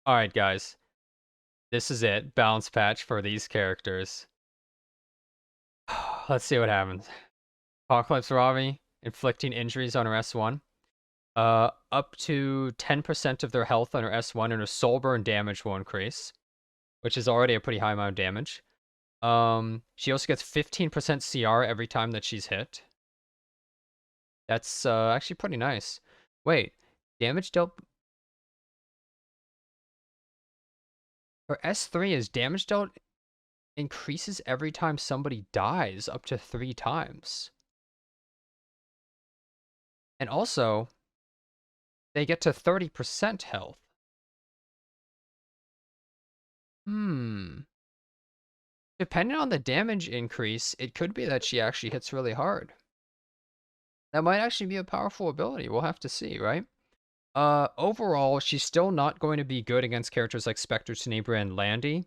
Alright, guys. This is it. Balance patch for these characters. Let's see what happens. Apocalypse Ravi, inflicting injuries on her S1. Up to 10% of their health on her S1 and her soul burn damage will increase, which is already a pretty high amount of damage. She also gets 15% CR every time that she's hit. That's actually pretty nice. Wait, damage dealt... Her S3 is damage dealt increases every time somebody dies up to 3 times. And also, they get to 30% health. Depending on the damage increase, it could be that she actually hits really hard. That might actually be a powerful ability. We'll have to see, right? Overall, she's still not going to be good against characters like Spectre, Tenebra, and Landy,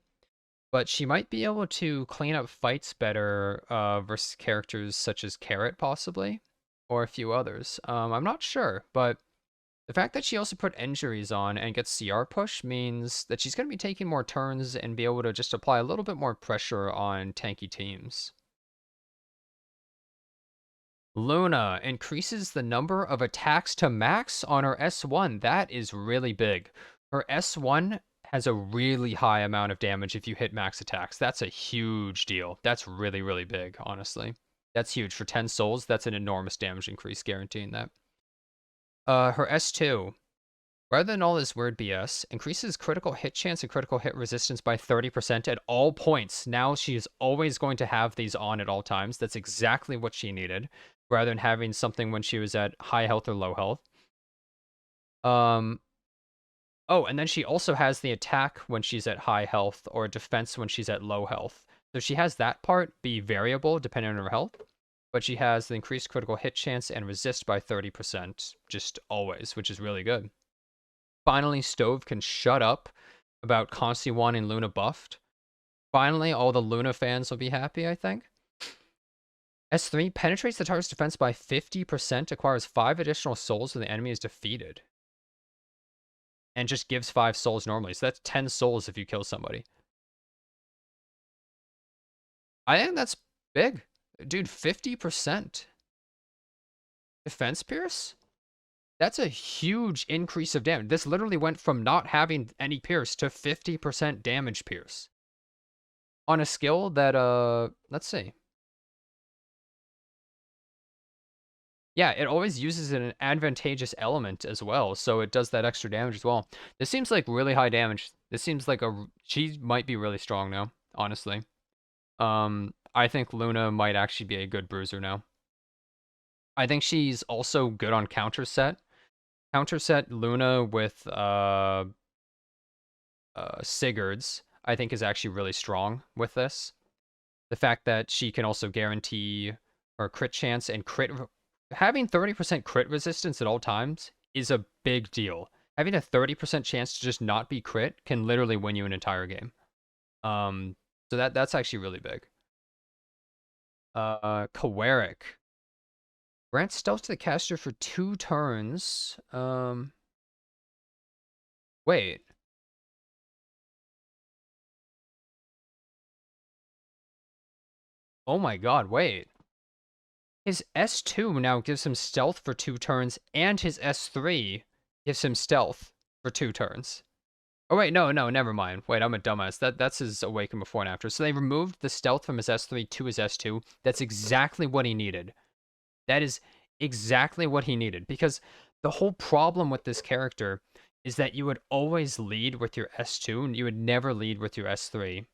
but she might be able to clean up fights better versus characters such as Carrot, possibly, or a few others. I'm not sure, but the fact that she also put injuries on and gets CR push means that she's going to be taking more turns and be able to just apply a little bit more pressure on tanky teams. Luna increases the number of attacks to max on her S1. That is really big. Her S1 has a really high amount of damage if you hit max attacks. That's a huge deal. That's really, really big, honestly. That's huge. For 10 souls, that's an enormous damage increase, guaranteeing that. Her S2, rather than all this weird BS, increases critical hit chance and critical hit resistance by 30% at all points. Now she is always going to have these on at all times. That's exactly what she needed, rather than having something when she was at high health or low health. Oh, and then she also has the attack when she's at high health or defense when she's at low health. So she has that part be variable depending on her health, but she has the increased critical hit chance and resist by 30% just always, which is really good. Finally, Stove can shut up about constantly wanting Luna buffed. Finally, all the Luna fans will be happy, I think. S3 penetrates the target's defense by 50%, acquires 5 additional souls when the enemy is defeated. And just gives 5 souls normally. So that's 10 souls if you kill somebody. I think that's big. Dude, 50%. Defense Pierce? That's a huge increase of damage. This literally went from not having any Pierce to 50% damage Pierce. On a skill that, let's see. Yeah, it always uses an advantageous element as well, so it does that extra damage as well. This seems like really high damage. This seems like she might be really strong now, honestly. I think Luna might actually be a good bruiser now. I think she's also good on counter set. Counter set Luna with Sigurd's, I think, is actually really strong with this. The fact that she can also guarantee her crit chance and crit... Having 30% crit resistance at all times is a big deal. Having a 30% chance to just not be crit can literally win you an entire game. So that's actually really big. Kawerik. Grant stealth to the caster for 2 turns. Wait. Oh my god, wait. His S2 now gives him stealth for 2 turns, and his S3 gives him stealth for 2 turns. Oh wait, no, never mind. Wait, I'm a dumbass. That's his awaken before and after. So they removed the stealth from his S3 to his S2. That's exactly what he needed. That is exactly what he needed. Because the whole problem with this character is that you would always lead with your S2, and you would never lead with your S3.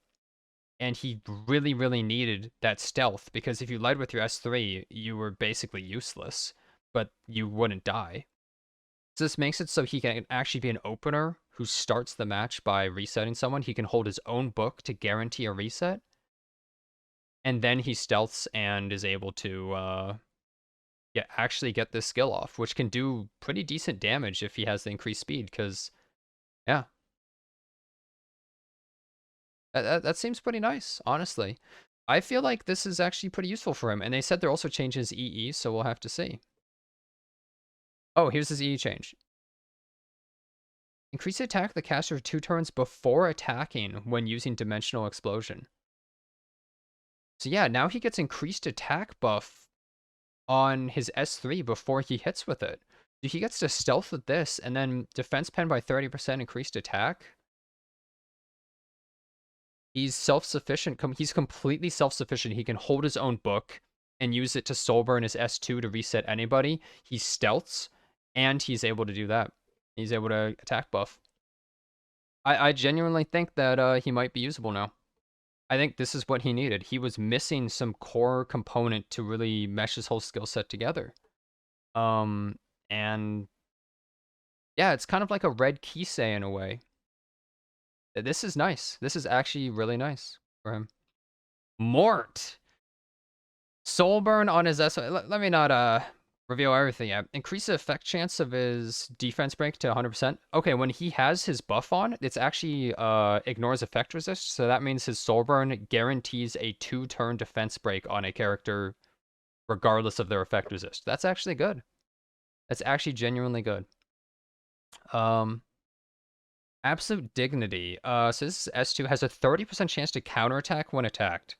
And he really, really needed that stealth, because if you led with your S3, you were basically useless, but you wouldn't die. So this makes it so he can actually be an opener who starts the match by resetting someone. He can hold his own book to guarantee a reset, and then he stealths and is able to actually get this skill off, which can do pretty decent damage if he has the increased speed, because, yeah. That seems pretty nice, honestly. I feel like this is actually pretty useful for him, and they said they're also changing his EE, so we'll have to see. Oh, here's his EE change. Increase the attack of the caster for 2 turns before attacking when using Dimensional Explosion. So yeah, now he gets increased attack buff on his S3 before he hits with it. So he gets to stealth with this, and then defense pen by 30% increased attack. He's self-sufficient. He's completely self-sufficient. He can hold his own book and use it to soul burn his S2 to reset anybody. He stealths, and he's able to do that. He's able to attack buff. I genuinely think that he might be usable now. I think this is what he needed. He was missing some core component to really mesh his whole skill set together. And yeah, it's kind of like a red Kisei in a way. This is nice. This is actually really nice for him. Mort! Soul burn on his S. Let me not reveal everything yet. Increase the effect chance of his defense break to 100%. Okay, when he has his buff on, it's actually ignores effect resist, so that means his soul burn guarantees a 2-turn defense break on a character regardless of their effect resist. That's actually good. That's actually genuinely good. Absolute Dignity. So this S2 has a 30% chance to counterattack when attacked.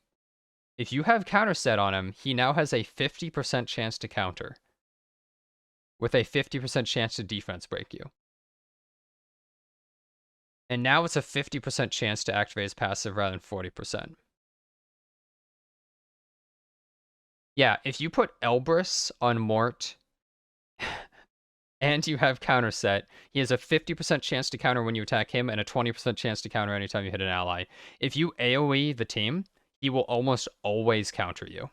If you have counter set on him, he now has a 50% chance to counter, with a 50% chance to defense break you. And now it's a 50% chance to activate his passive rather than 40%. Yeah, if you put Elbrus on Mort and you have counter set, he has a 50% chance to counter when you attack him and a 20% chance to counter anytime you hit an ally. If you AoE the team, he will almost always counter you.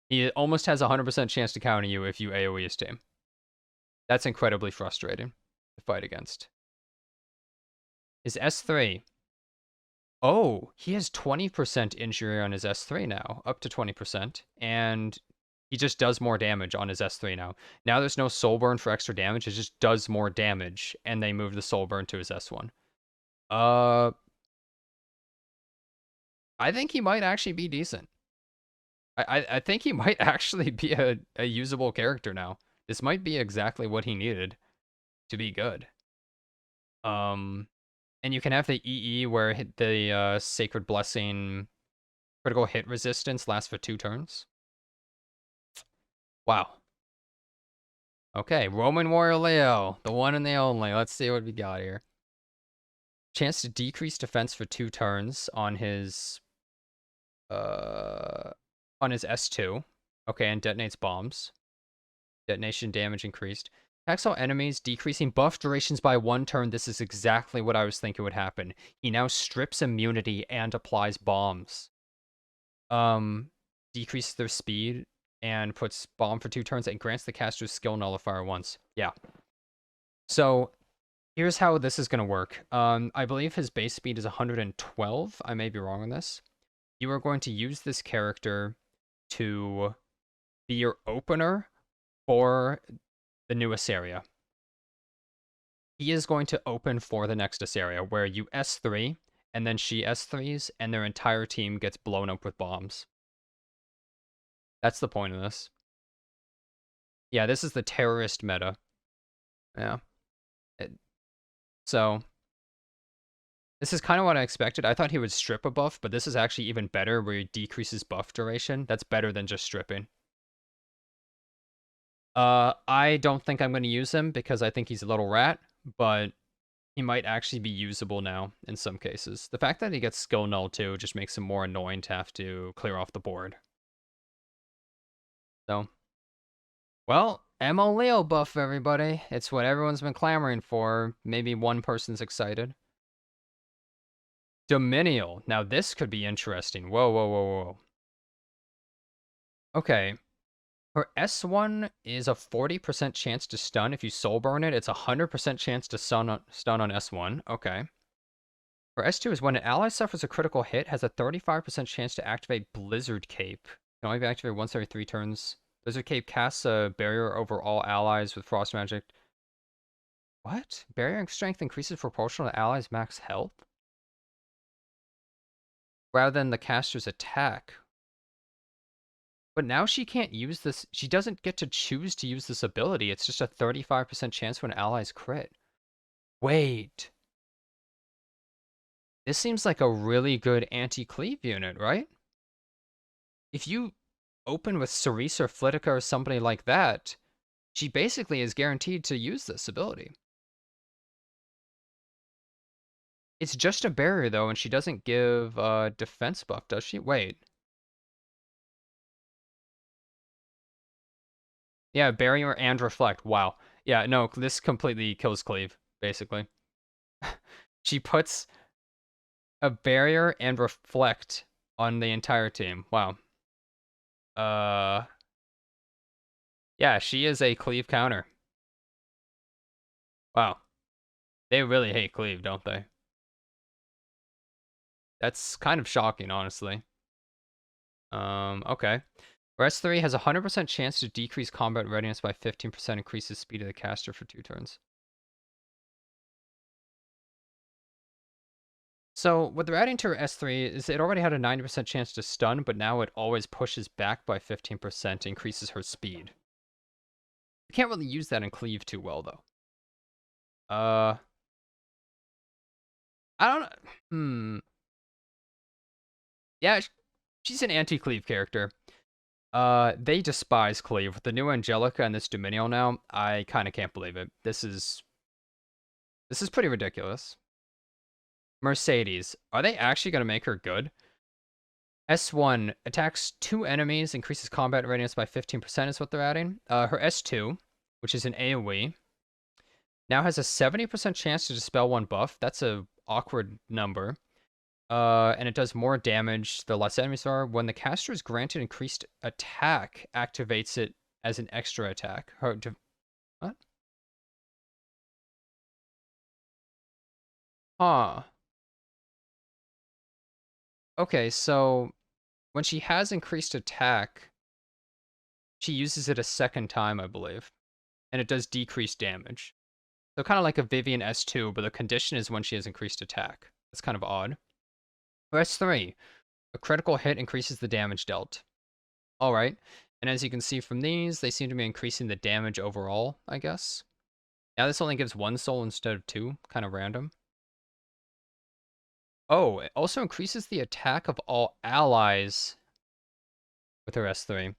He almost has a 100% chance to counter you if you AoE his team. That's incredibly frustrating to fight against. His S3. Oh, he has 20% injury on his S3 now, up to 20%. And he just does more damage on his S3 now. Now there's no soul burn for extra damage. It just does more damage, and they move the soul burn to his S1. I think he might actually be decent. I think he might actually be a usable character now. This might be exactly what he needed to be good. And you can have the EE where the Sacred Blessing critical hit resistance lasts for 2 turns. Wow. Okay, Roman Warrior Leo, the one and the only. Let's see what we got here. Chance to decrease defense for 2 turns on his S2. Okay, and detonates bombs. Detonation damage increased. Attacks all enemies, decreasing buff durations by 1 turn. This is exactly what I was thinking would happen. He now strips immunity and applies bombs. Decreases their speed and puts bomb for 2 turns and grants the caster's skill nullifier once. Yeah. So here's how this is going to work. I believe his base speed is 112. I may be wrong on this. You are going to use this character to be your opener for the newest area. He is going to open for the next area where you S3 and then she S3s and their entire team gets blown up with bombs. That's the point of this. Yeah, this is the terrorist meta. Yeah. So this is kind of what I expected. I thought he would strip a buff, but this is actually even better where he decreases buff duration. That's better than just stripping. I don't think I'm going to use him because I think he's a little rat, but he might actually be usable now in some cases. The fact that he gets skill null too just makes him more annoying to have to clear off the board. So, well, MO Leo buff, everybody. It's what everyone's been clamoring for. Maybe one person's excited. Domenial. Now this could be interesting. Whoa, whoa, whoa, whoa. Okay. Her S1 is a 40% chance to stun. If you soul burn it, it's a 100% chance to stun on S1. Okay. Her S2 is when an ally suffers a critical hit, has a 35% chance to activate Blizzard Cape. Can only be activated once every 3 turns. Blizzard Cape casts a barrier over all allies with Frost Magic. What? Barrier strength increases proportional to allies' max health? Rather than the caster's attack. But now she can't use this. She doesn't get to choose to use this ability. It's just a 35% chance when allies crit. Wait. This seems like a really good anti-cleave unit, right? If you open with Cerise or Flitica or somebody like that, she basically is guaranteed to use this ability. It's just a barrier, though, and she doesn't give a defense buff, does she? Wait. Yeah, barrier and reflect. Wow. Yeah, no, this completely kills Cleave, basically. She puts a barrier and reflect on the entire team. Wow. Uh, yeah, she is a Cleave counter. Wow. They really hate Cleave, don't they? That's kind of shocking, honestly. Okay. Rest 3 has a 100% chance to decrease combat readiness by 15%, increases speed of the caster for 2 turns. So, what they're adding to her S3 is it already had a 90% chance to stun, but now it always pushes back by 15%, increases her speed. You can't really use that in Cleave too well, though. I don't know. Yeah, she's an anti-Cleave character. They despise Cleave. With the new Angelica and this Domenial now, I kind of can't believe it. This is pretty ridiculous. Mercedes. Are they actually going to make her good? S1 attacks 2 enemies, increases combat readiness by 15% is what they're adding. Her S2, which is an AoE, now has a 70% chance to dispel 1 buff. That's a awkward number. And it does more damage the less enemies are. When the caster is granted increased attack, activates it as an extra attack. What? Huh. Okay, so when she has increased attack, she uses it a second time, I believe. And it does decrease damage. So kind of like a Vivian S2, but the condition is when she has increased attack. That's kind of odd. S3. A critical hit increases the damage dealt. Alright. And as you can see from these, they seem to be increasing the damage overall, I guess. Now this only gives 1 soul instead of 2. Kind of random. Oh, it also increases the attack of all allies with her S3.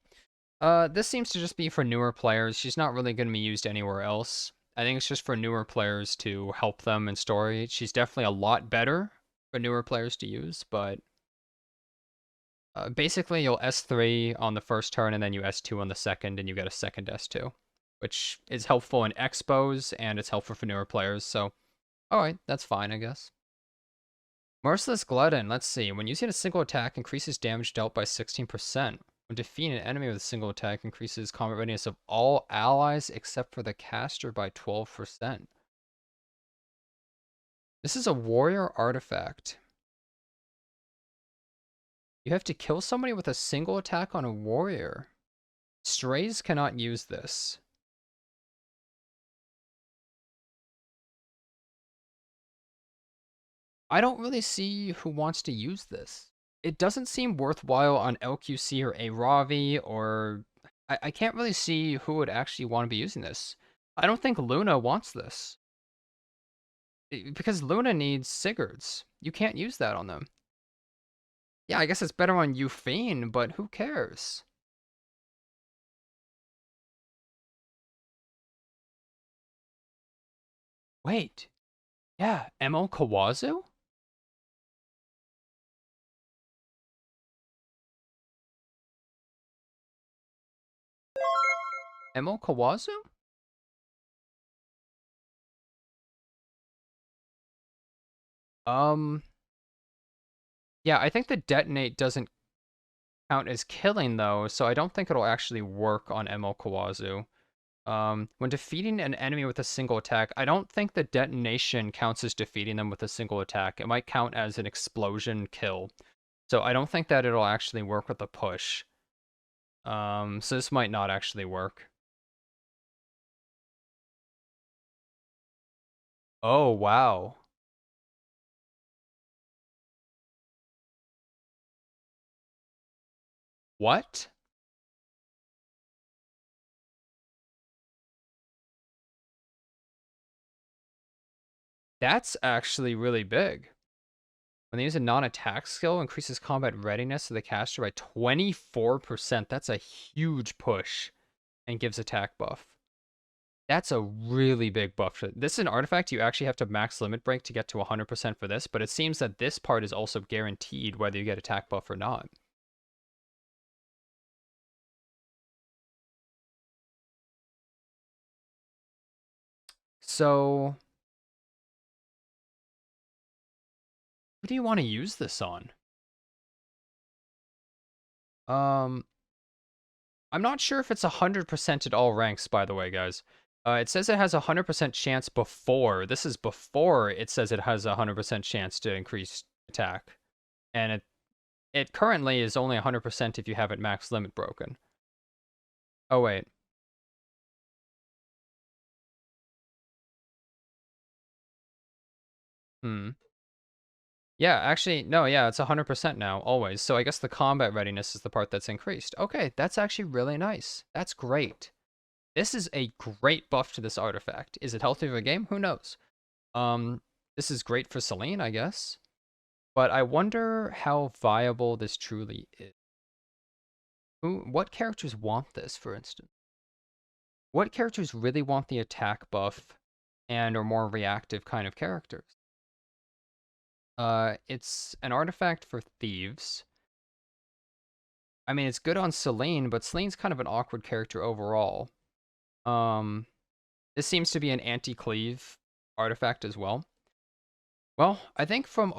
This seems to just be for newer players. She's not really going to be used anywhere else. I think it's just for newer players to help them in story. She's definitely a lot better for newer players to use, but basically you'll S3 on the first turn and then you S2 on the second and you get a second S2, which is helpful in expos and it's helpful for newer players, so alright, that's fine, I guess. Merciless Glutton, let's see. When using a single attack, increases damage dealt by 16%. When defeating an enemy with a single attack, increases combat readiness of all allies except for the caster by 12%. This is a warrior artifact. You have to kill somebody with a single attack on a warrior. Strays cannot use this. I don't really see who wants to use this. It doesn't seem worthwhile on LQC or a Ravi, or I can't really see who would actually want to be using this. I don't think Luna wants this. Because Luna needs Sigurds. You can't use that on them. Yeah, I guess it's better on Euphane, but who cares? Wait. Yeah, ML Kawazu? ML Kawazu? Um, yeah, I think the detonate doesn't count as killing though, so I don't think it'll actually work on ML Kawazu. When defeating an enemy with a single attack, I don't think the detonation counts as defeating them with a single attack. It might count as an explosion kill. So I don't think that it'll actually work with the push. So this might not actually work. Oh, wow. What? That's actually really big. When they use a non-attack skill, increases combat readiness of the caster by 24%. That's a huge push and gives attack buff. That's a really big buff. This is an artifact you actually have to max limit break to get to 100% for this, but it seems that this part is also guaranteed whether you get attack buff or not. So, who do you want to use this on? I'm not sure if it's 100% at all ranks, by the way, guys. It says it has a 100% chance before. This is before it says it has a 100% chance to increase attack. And it currently is only 100% if you have it max limit broken. Oh, wait. Hmm. Yeah, actually, no, yeah, it's 100% now, always. So I guess the combat readiness is the part that's increased. Okay, that's actually really nice. That's great. This is a great buff to this artifact. Is it healthy for the game? Who knows? This is great for Selene, I guess. But I wonder how viable this truly is. What characters want this, for instance? What characters really want the attack buff and are more reactive kind of characters? It's an artifact for thieves. I mean, it's good on Selene, but Selene's kind of an awkward character overall. Um, this seems to be an anti-cleave artifact as well. Well, I think from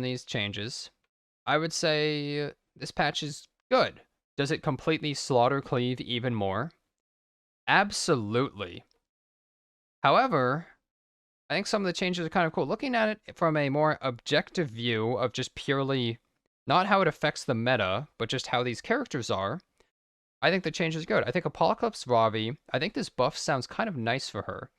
these changes, I would say this patch is good. Does it completely slaughter cleave even more? Absolutely. However, I think some of the changes are kind of cool. Looking at it from a more objective view of just purely not how it affects the meta, but just how these characters are, I think the change is good. I think Apocalypse Ravi, I think this buff sounds kind of nice for her.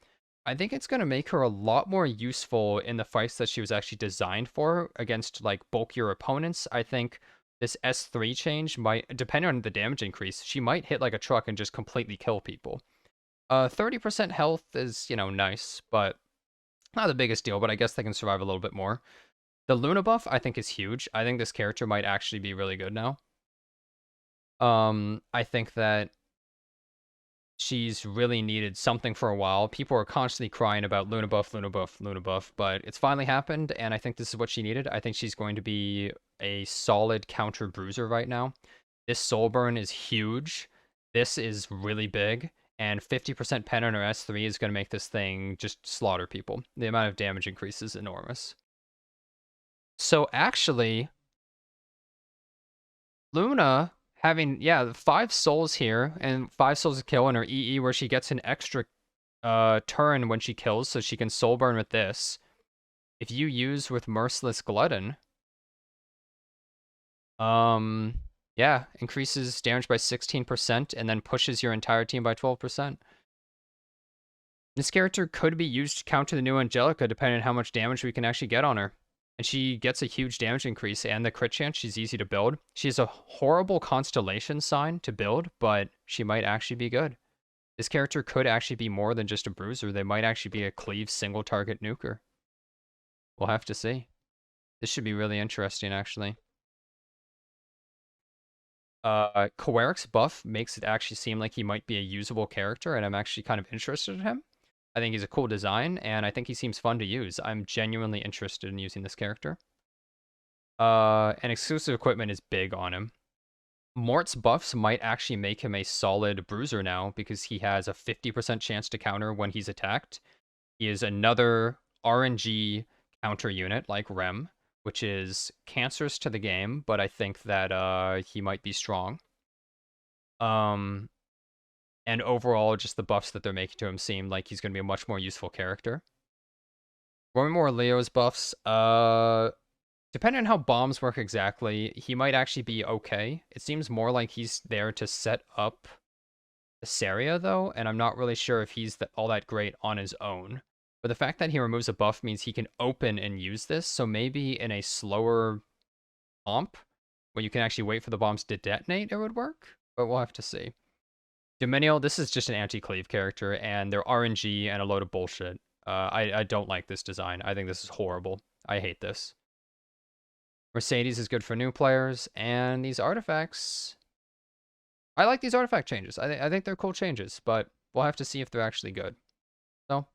I think it's going to make her a lot more useful in the fights that she was actually designed for against like bulkier opponents. I think this S3 change might, depending on the damage increase, she might hit like a truck and just completely kill people. 30% health is, nice, but not the biggest deal, but I guess they can survive a little bit more. The Luna buff, I think, is huge. I think this character might actually be really good now. I think that she's really needed something for a while. People are constantly crying about Luna buff, Luna buff, Luna buff, but it's finally happened, and I think this is what she needed. I think she's going to be a solid counter bruiser right now. This soul burn is huge. This is really big, and 50% pen on her S3 is going to make this thing just slaughter people. The amount of damage increase is enormous. So actually, Luna having, yeah, 5 souls here and 5 souls to kill in her EE where she gets an extra turn when she kills, so she can soul burn with this. If you use with Merciless Glutton, yeah, increases damage by 16% and then pushes your entire team by 12%. This character could be used to counter the new Angelica depending on how much damage we can actually get on her. And she gets a huge damage increase and the crit chance. She's easy to build. She has a horrible constellation sign to build, but she might actually be good. This character could actually be more than just a bruiser. They might actually be a cleave single target nuker. We'll have to see. This should be really interesting, actually. Kawerik's buff makes it actually seem like he might be a usable character, and I'm actually kind of interested in him. I think he's a cool design, and I think he seems fun to use. I'm genuinely interested in using this character. And exclusive equipment is big on him. Mort's buffs might actually make him a solid bruiser now, because he has a 50% chance to counter when he's attacked. He is another RNG counter unit like Rem, which is cancerous to the game, but I think that he might be strong. And overall, just the buffs that they're making to him seem like he's going to be a much more useful character. One more Leo's buffs. Depending on how bombs work exactly, he might actually be okay. It seems more like he's there to set up Saria, though, and I'm not really sure if he's all that great on his own. But the fact that he removes a buff means he can open and use this, so maybe in a slower comp, where you can actually wait for the bombs to detonate, it would work, but we'll have to see. Domenial, this is just an anti-cleave character, and they're RNG and a load of bullshit. I don't like this design. I think this is horrible. I hate this. Mercedes is good for new players, and these artifacts... I like these artifact changes. I think they're cool changes, but we'll have to see if they're actually good. So,